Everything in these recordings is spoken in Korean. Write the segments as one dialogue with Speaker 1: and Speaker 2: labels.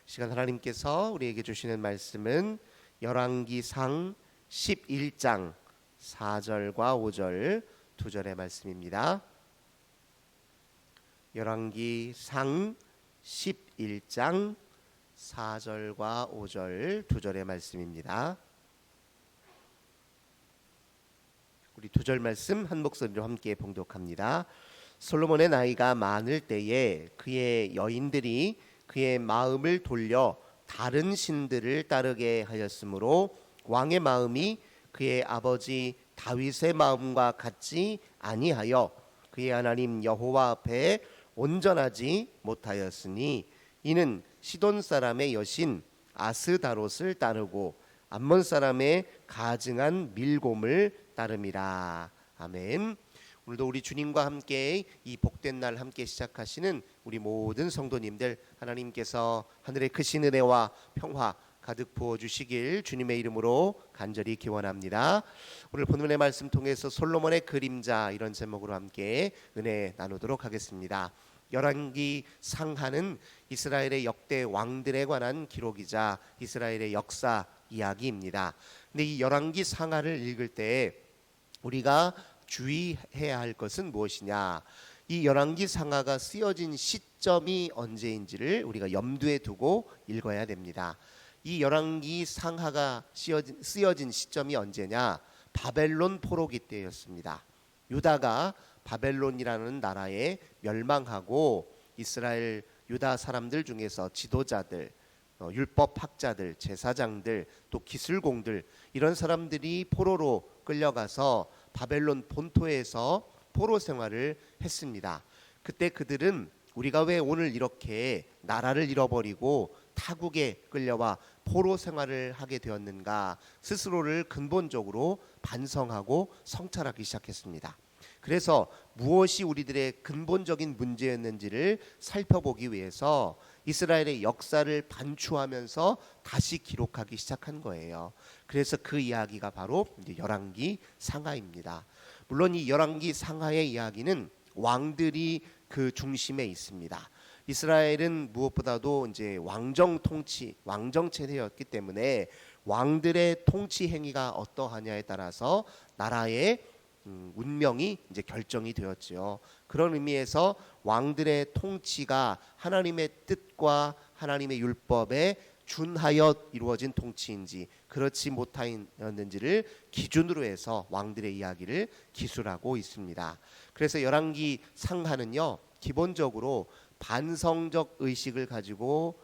Speaker 1: 시간 하나님께서 우리에게 주시는 말씀은 열왕기상 11장 4절과 5절 두 절의 말씀입니다. 열왕기상 11장 4절과 5절 두 절의 말씀입니다. 우리 두 절 말씀 한 목소리로 함께 봉독합니다. 솔로몬의 나이가 많을 때에 그의 여인들이 그의 마음을 돌려 다른 신들을 따르게 하였으므로 왕의 마음이 그의 아버지 다윗의 마음과 같지 아니하여 그의 하나님 여호와 앞에 온전하지 못하였으니 이는 시돈 사람의 여신 아스다롯을 따르고 암몬 사람의 가증한 밀곰을 따름이라. 아멘. 오늘도 우리 주님과 함께 이 복된 날 함께 시작하시는 우리 모든 성도님들, 하나님께서 하늘의 크신 은혜와 평화 가득 부어주시길 주님의 이름으로 간절히 기원합니다. 오늘 본문의 말씀 통해서 솔로몬의 그림자, 이런 제목으로 함께 은혜 나누도록 하겠습니다. 열왕기 상하는 이스라엘의 역대 왕들에 관한 기록이자 이스라엘의 역사 이야기입니다. 근데 이 열왕기 상하를 읽을 때 우리가 주의해야 할 것은 무엇이냐? 이 열왕기 상하가 쓰여진 시점이 언제인지를 우리가 염두에 두고 읽어야 됩니다. 이 열왕기 상하가 쓰여진 시점이 언제냐? 바벨론 포로기 때였습니다. 유다가 바벨론이라는 나라에 멸망하고 이스라엘 유다 사람들 중에서 지도자들, 율법학자들, 제사장들, 또 기술공들, 이런 사람들이 포로로 끌려가서 바벨론 본토에서 포로 생활을 했습니다. 그때 그들은 우리가 왜 오늘 이렇게 나라를 잃어버리고 타국에 끌려와 포로 생활을 하게 되었는가, 스스로를 근본적으로 반성하고 성찰하기 시작했습니다. 그래서 무엇이 우리들의 근본적인 문제였는지를 살펴보기 위해서 이스라엘의 역사를 반추하면서 다시 기록하기 시작한 거예요. 그래서 그 이야기가 바로 열왕기 상하입니다. 물론 이 열왕기 상하의 이야기는 왕들이 그 중심에 있습니다. 이스라엘은 무엇보다도 이제 왕정 통치, 왕정 체제였기 때문에 왕들의 통치 행위가 어떠하냐에 따라서 나라의 운명이 이제 결정이 되었지요. 그런 의미에서 왕들의 통치가 하나님의 뜻과 하나님의 율법에 준하여 이루어진 통치인지 그렇지 못하였는지를 기준으로 해서 왕들의 이야기를 기술하고 있습니다. 그래서 열왕기 상하는요, 기본적으로 반성적 의식을 가지고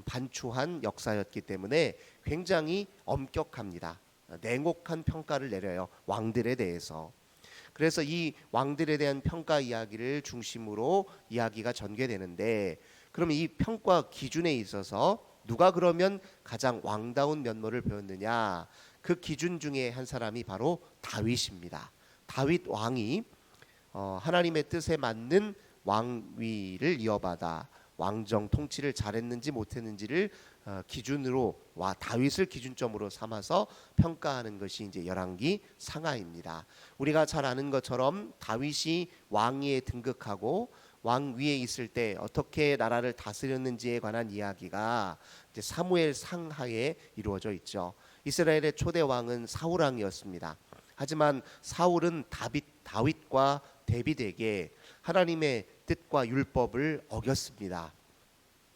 Speaker 1: 반추한 역사였기 때문에 굉장히 엄격합니다. 냉혹한 평가를 내려요, 왕들에 대해서. 그래서 이 왕들에 대한 평가 이야기를 중심으로 이야기가 전개되는데, 그럼 이 평가 기준에 있어서 누가 그러면 가장 왕다운 면모를 보였느냐? 그 기준 중에 한 사람이 바로 다윗입니다. 다윗 왕이 하나님의 뜻에 맞는 왕위를 이어받아 왕정 통치를 잘했는지 못했는지를 기준으로 다윗을 기준점으로 삼아서 평가하는 것이 이제 열왕기 상하입니다. 우리가 잘 아는 것처럼 다윗이 왕위에 등극하고 왕위에 있을 때 어떻게 나라를 다스렸는지에 관한 이야기가 이제 사무엘 상하에 이루어져 있죠. 이스라엘의 초대 왕은 사울 왕이었습니다. 하지만 사울은 다윗과 대비되게 하나님의 뜻과 율법을 어겼습니다.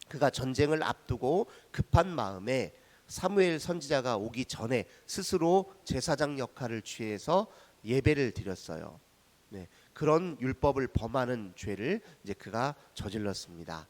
Speaker 1: 그가 전쟁을 앞두고 급한 마음에 사무엘 선지자가 오기 전에 스스로 제사장 역할을 취해서 예배를 드렸어요. 그런 율법을 범하는 죄를 이제 그가 저질렀습니다.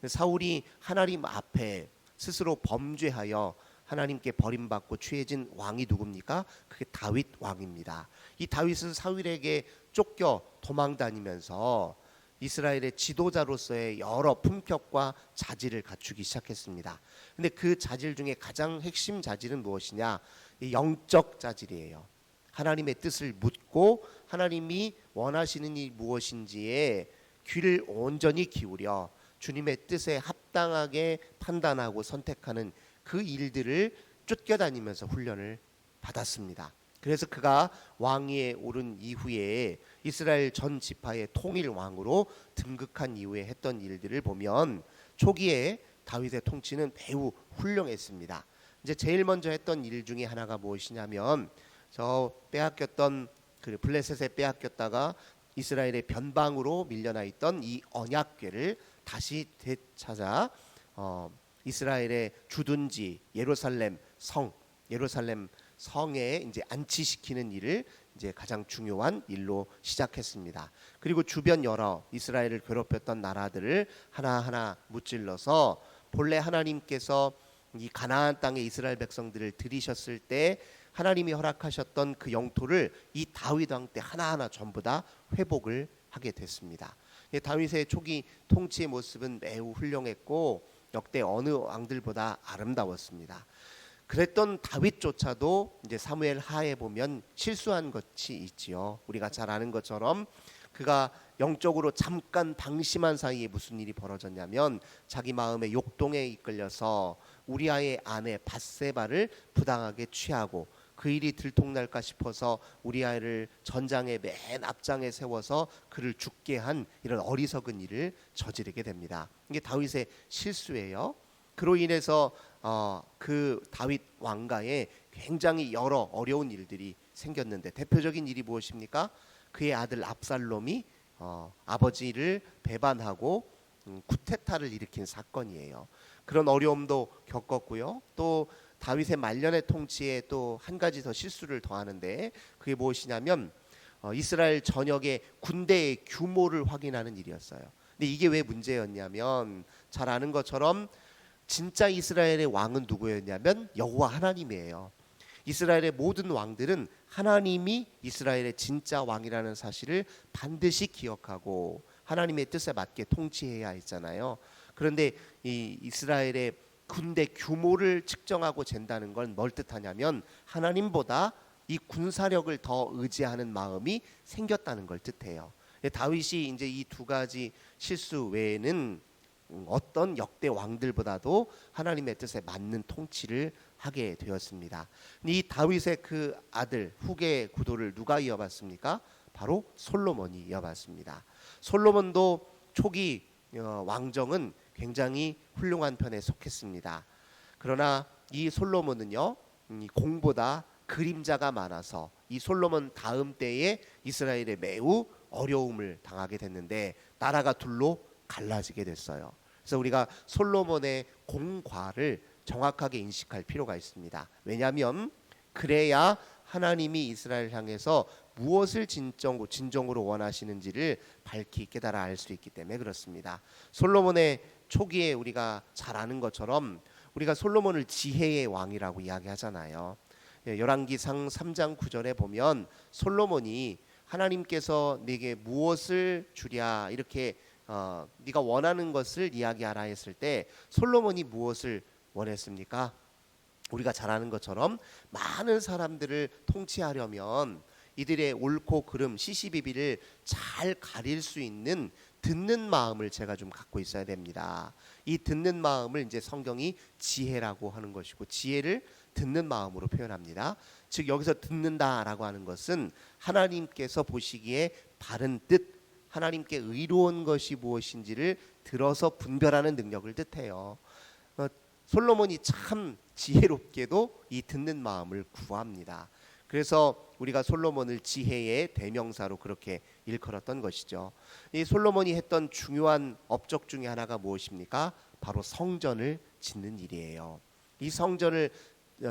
Speaker 1: 사울이 하나님 앞에 스스로 범죄하여 하나님께 버림받고 취해진 왕이 누굽니까? 그게 다윗 왕입니다. 이 다윗은 사울에게 쫓겨 도망다니면서 이스라엘의 지도자로서의 여러 품격과 자질을 갖추기 시작했습니다. 근데 그 자질 중에 가장 핵심 자질은 무엇이냐? 이 영적 자질이에요. 하나님의 뜻을 묻고 하나님이 원하시는 이 무엇인지에 귀를 온전히 기울여 주님의 뜻에 합당하게 판단하고 선택하는 그 일들을 쫓겨다니면서 훈련을 받았습니다. 그래서 그가 왕위에 오른 이후에 이스라엘 전 지파의 통일 왕으로 등극한 이후에 했던 일들을 보면 초기에 다윗의 통치는 매우 훌륭했습니다. 이제 제일 먼저 했던 일 중에 하나가 무엇이냐면 저 빼앗겼던 그 블레셋에 빼앗겼다가 이스라엘의 변방으로 밀려나 있던 이 언약궤를 다시 되찾아 이스라엘의 주둔지 예루살렘 성에 이제 안치시키는 일을 이제 가장 중요한 일로 시작했습니다. 그리고 주변 여러 이스라엘을 괴롭혔던 나라들을 하나하나 무찔러서 본래 하나님께서 이 가나안 땅에 이스라엘 백성들을 들이셨을 때 하나님이 허락하셨던 그 영토를 이 다윗 왕 때 하나하나 전부 다 회복을 하게 됐습니다. 다윗의 초기 통치의 모습은 매우 훌륭했고 역대 어느 왕들보다 아름다웠습니다. 그랬던 다윗조차도 이제 사무엘 하에 보면 실수한 것이 있지요. 우리가 잘 아는 것처럼 그가 영적으로 잠깐 방심한 사이에 무슨 일이 벌어졌냐면 자기 마음의 욕동에 이끌려서 우리아의 아내 밧세바를 부당하게 취하고 그 일이 들통날까 싶어서 우리아를 전장의 맨 앞장에 세워서 그를 죽게 한 이런 어리석은 일을 저지르게 됩니다. 이게 다윗의 실수예요. 그로 인해서 그 다윗 왕가에 굉장히 여러 어려운 일들이 생겼는데 대표적인 일이 무엇입니까? 그의 아들 압살롬이 아버지를 배반하고 쿠데타를 일으킨 사건이에요. 그런 어려움도 겪었고요. 또 다윗의 말년의 통치에 또 한 가지 더 실수를 더하는데 그게 무엇이냐면 이스라엘 전역의 군대의 규모를 확인하는 일이었어요. 근데 이게 왜 문제였냐면 잘 아는 것처럼 진짜 이스라엘의 왕은 누구였냐면 여호와 하나님이에요. 이스라엘의 모든 왕들은 하나님이 이스라엘의 진짜 왕이라는 사실을 반드시 기억하고 하나님의 뜻에 맞게 통치해야 했잖아요. 그런데 이 이스라엘의 군대 규모를 측정하고 잰다는 건 뭘 뜻하냐면 하나님보다 이 군사력을 더 의지하는 마음이 생겼다는 걸 뜻해요. 다윗이 이제 이 두 가지 실수 외에는 어떤 역대 왕들보다도 하나님의 뜻에 맞는 통치를 하게 되었습니다. 이 다윗의 그 아들 후계 구도를 누가 이어받습니까? 바로 솔로몬이 이어받습니다. 솔로몬도 초기 왕정은 굉장히 훌륭한 편에 속했습니다. 그러나 이 솔로몬은요, 공보다 그림자가 많아서 이 솔로몬 다음 때에 이스라엘에 매우 어려움을 당하게 됐는데 나라가 둘로 갈라지게 됐어요. 그래서 우리가 솔로몬의 공과를 정확하게 인식할 필요가 있습니다. 왜냐하면 그래야 하나님이 이스라엘 향해서 무엇을 진정으로 원하시는지를 밝히 깨달아 알 수 있기 때문에 그렇습니다. 솔로몬의 초기에 우리가 잘 아는 것처럼 우리가 솔로몬을 지혜의 왕이라고 이야기하잖아요. 열왕기상 3장 9절에 보면 솔로몬이 하나님께서 네게 무엇을 주랴 이렇게 네가 원하는 것을 이야기하라 했을 때 솔로몬이 무엇을 원했습니까? 우리가 잘 아는 것처럼 많은 사람들을 통치하려면 이들의 옳고 그름 시시비비를 잘 가릴 수 있는 듣는 마음을 제가 좀 갖고 있어야 됩니다. 이 듣는 마음을 이제 성경이 지혜라고 하는 것이고 지혜를 듣는 마음으로 표현합니다. 즉 여기서 듣는다라고 하는 것은 하나님께서 보시기에 바른 뜻, 하나님께 의로운 것이 무엇인지를 들어서 분별하는 능력을 뜻해요. 솔로몬이 참 지혜롭게도 이 듣는 마음을 구합니다. 그래서 우리가 솔로몬을 지혜의 대명사로 그렇게 일컬었던 것이죠. 이 솔로몬이 했던 중요한 업적 중에 하나가 무엇입니까? 바로 성전을 짓는 일이에요. 이 성전을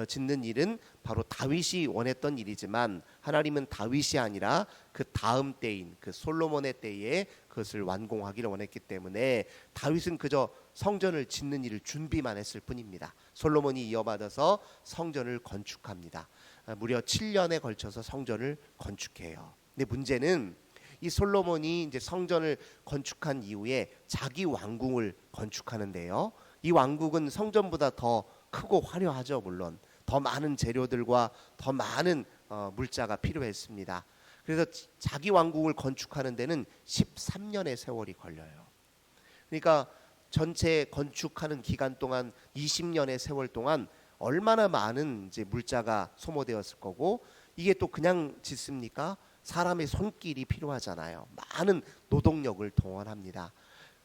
Speaker 1: 짓는 일은 바로 다윗이 원했던 일이지만 하나님은 다윗이 아니라 그 다음 때인 그 솔로몬의 때에 그것을 완공하기를 원했기 때문에 다윗은 그저 성전을 짓는 일을 준비만 했을 뿐입니다. 솔로몬이 이어받아서 성전을 건축합니다. 무려 7년에 걸쳐서 성전을 건축해요. 근데 문제는 이 솔로몬이 이제 성전을 건축한 이후에 자기 왕궁을 건축하는데요. 이 왕궁은 성전보다 더 크고 화려하죠. 물론 더 많은 재료들과 더 많은 물자가 필요했습니다. 그래서 자기 왕궁을 건축하는 데는 13년의 세월이 걸려요. 그러니까 전체 건축하는 기간 동안 20년의 세월 동안 얼마나 많은 이제 물자가 소모되었을 거고 이게 또 그냥 짓습니까? 사람의 손길이 필요하잖아요. 많은 노동력을 동원합니다.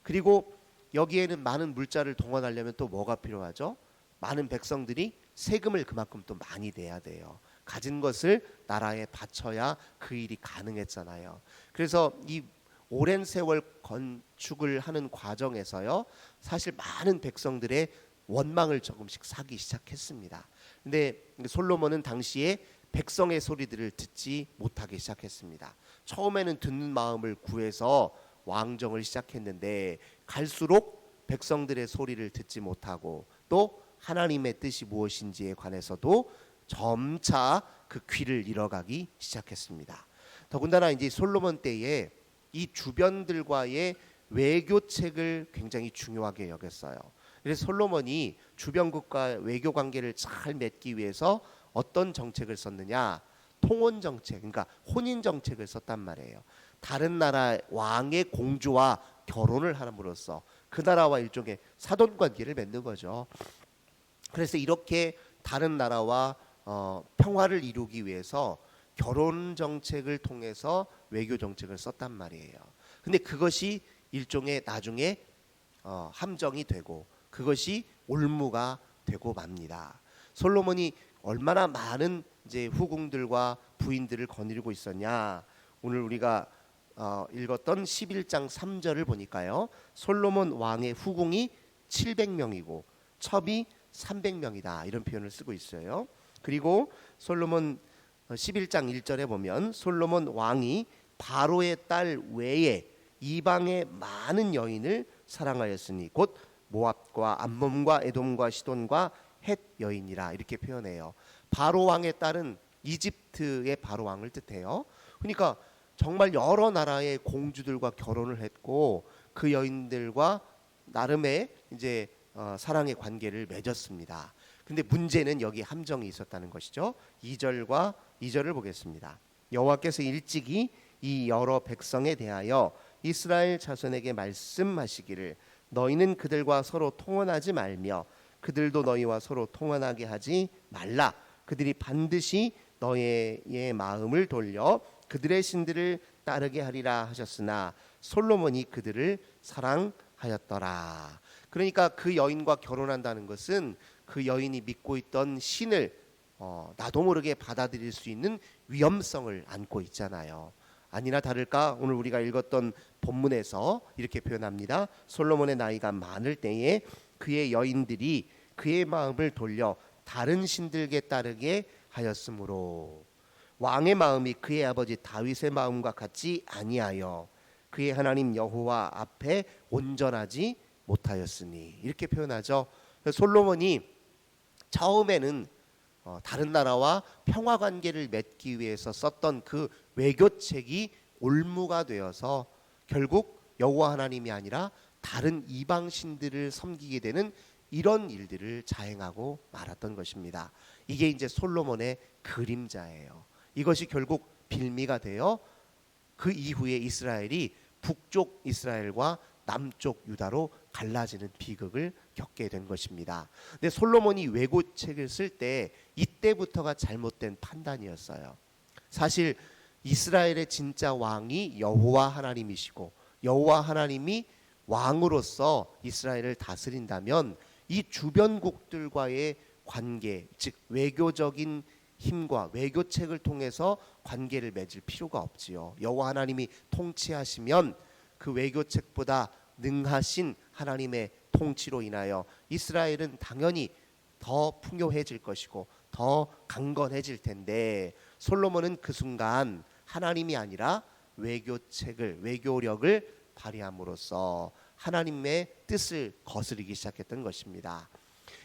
Speaker 1: 그리고 여기에는 많은 물자를 동원하려면 또 뭐가 필요하죠? 많은 백성들이 세금을 그만큼 또 많이 내야 돼요. 가진 것을 나라에 바쳐야 그 일이 가능했잖아요. 그래서 이 오랜 세월 건축을 하는 과정에서요, 사실 많은 백성들의 원망을 조금씩 사기 시작했습니다. 근데 솔로몬은 당시에 백성의 소리들을 듣지 못하기 시작했습니다. 처음에는 듣는 마음을 구해서 왕정을 시작했는데 갈수록 백성들의 소리를 듣지 못하고 또 하나님의 뜻이 무엇인지에 관해서도 점차 그 귀를 잃어가기 시작했습니다. 더군다나 이제 솔로몬 때에 이 주변들과의 외교책을 굉장히 중요하게 여겼어요. 그래서 솔로몬이 주변국과 외교 관계를 잘 맺기 위해서 어떤 정책을 썼느냐? 통혼 정책, 그러니까 혼인 정책을 썼단 말이에요. 다른 나라 왕의 공주와 결혼을 함으로써 그 나라와 일종의 사돈 관계를 맺는 거죠. 그래서 이렇게 다른 나라와 평화를 이루기 위해서 결혼 정책을 통해서 외교 정책을 썼단 말이에요. 근데 그것이 일종의 나중에 함정이 되고 그것이 올무가 되고 맙니다. 솔로몬이 얼마나 많은 이제 후궁들과 부인들을 거느리고 있었냐. 오늘 우리가 읽었던 11장 3절을 보니까요. 솔로몬 왕의 후궁이 700명이고 첩이 300명이다. 이런 표현을 쓰고 있어요. 그리고 솔로몬 11장 1절에 보면 솔로몬 왕이 바로의 딸 외에 이방의 많은 여인을 사랑하였으니 곧 모압과 암몬과 에돔과 시돈과 헷 여인이라 이렇게 표현해요. 바로 왕의 딸은 이집트의 바로 왕을 뜻해요. 그러니까 정말 여러 나라의 공주들과 결혼을 했고 그 여인들과 나름의 이제 사랑의 관계를 맺었습니다. 근데 문제는 여기 함정이 있었다는 것이죠. 2절을 보겠습니다. 여호와께서 일찍이 이 여러 백성에 대하여 이스라엘 자손에게 말씀하시기를 너희는 그들과 서로 통혼하지 말며 그들도 너희와 서로 통혼하게 하지 말라. 그들이 반드시 너희의 마음을 돌려 그들의 신들을 따르게 하리라 하셨으나 솔로몬이 그들을 사랑하였더라. 그러니까 그 여인과 결혼한다는 것은 그 여인이 믿고 있던 신을 나도 모르게 받아들일 수 있는 위험성을 안고 있잖아요. 아니나 다를까 오늘 우리가 읽었던 본문에서 이렇게 표현합니다. 솔로몬의 나이가 많을 때에 그의 여인들이 그의 마음을 돌려 다른 신들께 따르게 하였으므로 왕의 마음이 그의 아버지 다윗의 마음과 같지 아니하여 그의 하나님 여호와 앞에 온전하지 못하였으니 이렇게 표현하죠. 솔로몬이 처음에는 다른 나라와 평화 관계를 맺기 위해서 썼던 그 외교책이 올무가 되어서 결국 여호와 하나님이 아니라 다른 이방 신들을 섬기게 되는 이런 일들을 자행하고 말았던 것입니다. 이게 이제 솔로몬의 그림자예요. 이것이 결국 빌미가 되어 그 이후에 이스라엘이 북쪽 이스라엘과 남쪽 유다로 갈라지는 비극을 겪게 된 것입니다. 근데 솔로몬이 외교책을 쓸 때 이때부터가 잘못된 판단이었어요. 사실 이스라엘의 진짜 왕이 여호와 하나님이시고 여호와 하나님이 왕으로서 이스라엘을 다스린다면 이 주변국들과의 관계, 즉 외교적인 힘과 외교책을 통해서 관계를 맺을 필요가 없지요. 여호와 하나님이 통치하시면 그 외교책보다 능하신 하나님의 통치로 인하여 이스라엘은 당연히 더 풍요해질 것이고 더 강건해질 텐데 솔로몬은 그 순간 하나님이 아니라 외교력을 발휘함으로써 하나님의 뜻을 거스르기 시작했던 것입니다.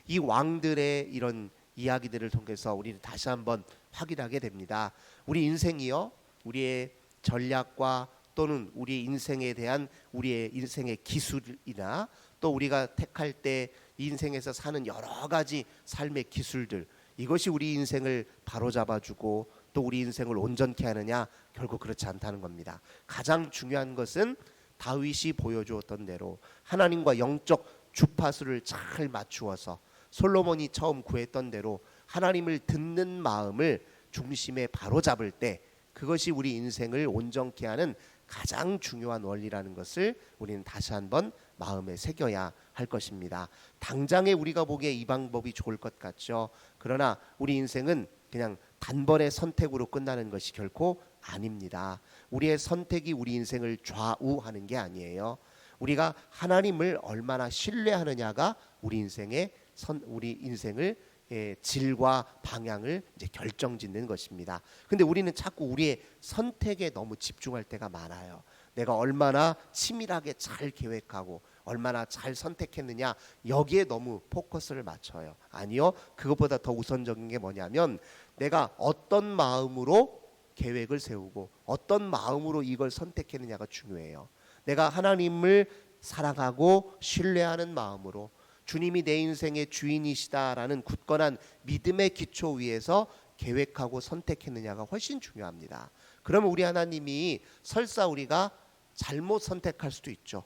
Speaker 1: 이 왕들의 이런 이야기들을 통해서 우리는 다시 한번 확인하게 됩니다. 우리 인생이요, 우리의 전략과 또는 우리 인생에 대한 우리의 인생의 기술이나 또 우리가 택할 때 인생에서 사는 여러 가지 삶의 기술들, 이것이 우리 인생을 바로잡아주고 또 우리 인생을 온전케 하느냐? 결국 그렇지 않다는 겁니다. 가장 중요한 것은 다윗이 보여주었던 대로 하나님과 영적 주파수를 잘 맞추어서 솔로몬이 처음 구했던 대로 하나님을 듣는 마음을 중심에 바로잡을 때 그것이 우리 인생을 온전케 하는 가장 중요한 원리라는 것을 우리는 다시 한번 마음에 새겨야 할 것입니다. 당장에 우리가 보기에 이 방법이 좋을 것 같죠. 그러나 우리 인생은 그냥 단번에 선택으로 끝나는 것이 결코 아닙니다. 우리의 선택이 우리 인생을 좌우하는 게 아니에요. 우리가 하나님을 얼마나 신뢰하느냐가 우리 인생을 질과 방향을 이제 결정짓는 것입니다. 근데 우리는 자꾸 우리의 선택에 너무 집중할 때가 많아요. 내가 얼마나 치밀하게 잘 계획하고 얼마나 잘 선택했느냐, 여기에 너무 포커스를 맞춰요. 아니요, 그것보다 더 우선적인 게 뭐냐면 내가 어떤 마음으로 계획을 세우고 어떤 마음으로 이걸 선택했느냐가 중요해요. 내가 하나님을 사랑하고 신뢰하는 마음으로 주님이 내 인생의 주인이시다라는 굳건한 믿음의 기초 위에서 계획하고 선택했느냐가 훨씬 중요합니다. 그러면 우리 하나님이 설사 우리가 잘못 선택할 수도 있죠.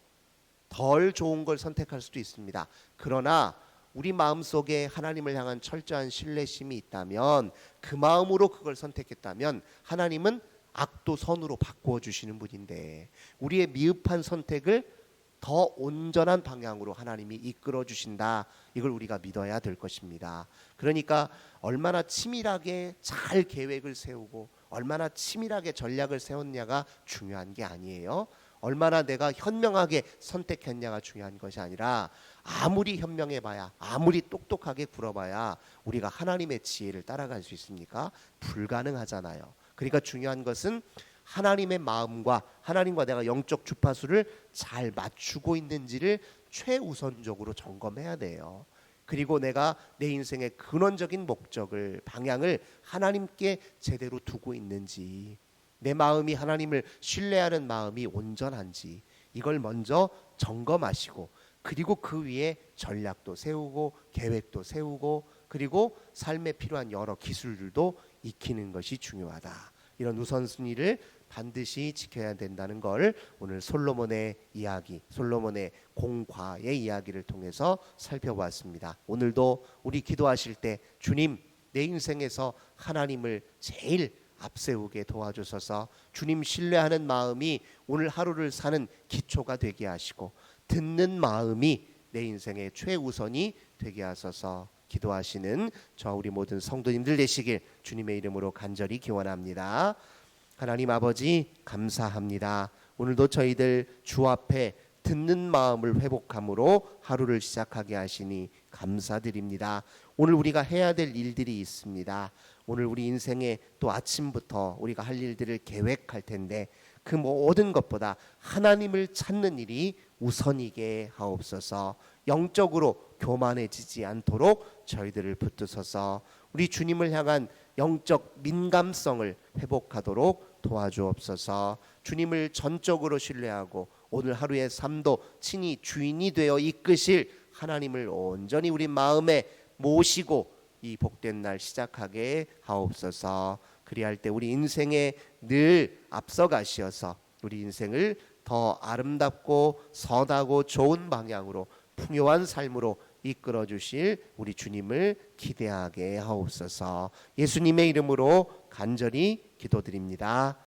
Speaker 1: 덜 좋은 걸 선택할 수도 있습니다. 그러나 우리 마음속에 하나님을 향한 철저한 신뢰심이 있다면, 그 마음으로 그걸 선택했다면 하나님은 악도 선으로 바꾸어 주시는 분인데, 우리의 미흡한 선택을 더 온전한 방향으로 하나님이 이끌어 주신다. 이걸 우리가 믿어야 될 것입니다. 그러니까 얼마나 치밀하게 잘 계획을 세우고 얼마나 치밀하게 전략을 세웠냐가 중요한 게 아니에요. 얼마나 내가 현명하게 선택했냐가 중요한 것이 아니라, 아무리 현명해봐야, 아무리 똑똑하게 굴어봐야 우리가 하나님의 지혜를 따라갈 수 있습니까? 불가능하잖아요. 그러니까 중요한 것은 하나님의 마음과 하나님과 내가 영적 주파수를 잘 맞추고 있는지를 최우선적으로 점검해야 돼요. 그리고 내가 내 인생의 근원적인 목적을, 방향을 하나님께 제대로 두고 있는지, 내 마음이 하나님을 신뢰하는 마음이 온전한지, 이걸 먼저 점검하시고, 그리고 그 위에 전략도 세우고 계획도 세우고, 그리고 삶에 필요한 여러 기술들도 익히는 것이 중요하다. 이런 우선순위를 반드시 지켜야 된다는 걸 오늘 솔로몬의 이야기, 솔로몬의 공과의 이야기를 통해서 살펴보았습니다. 오늘도 우리 기도하실 때 주님, 내 인생에서 하나님을 제일 앞세우게 도와주셔서 주님 신뢰하는 마음이 오늘 하루를 사는 기초가 되게 하시고, 듣는 마음이 내 인생의 최우선이 되게 하소서. 기도하시는 저 우리 모든 성도님들 되시길 주님의 이름으로 간절히 기원합니다. 하나님 아버지, 감사합니다. 오늘도 저희들 주 앞에 듣는 마음을 회복함으로 하루를 시작하게 하시니 감사드립니다. 오늘 우리가 해야 될 일들이 있습니다. 오늘 우리 인생에 또 아침부터 우리가 할 일들을 계획할 텐데, 그 모든 것보다 하나님을 찾는 일이 우선이게 하옵소서. 영적으로 교만해지지 않도록 저희들을 붙드셔서 우리 주님을 향한 영적 민감성을 회복하도록 도와주옵소서. 주님을 전적으로 신뢰하고 오늘 하루의 삶도 친히 주인이 되어 이끄실 하나님을 온전히 우리 마음에 모시고 이 복된 날 시작하게 하옵소서. 그리할 때 우리 인생에 늘 앞서가시어서 우리 인생을 더 아름답고 선하고 좋은 방향으로 풍요한 삶으로 이끌어 주실 우리 주님을 기대하게 하옵소서. 예수님의 이름으로 간절히 기도드립니다.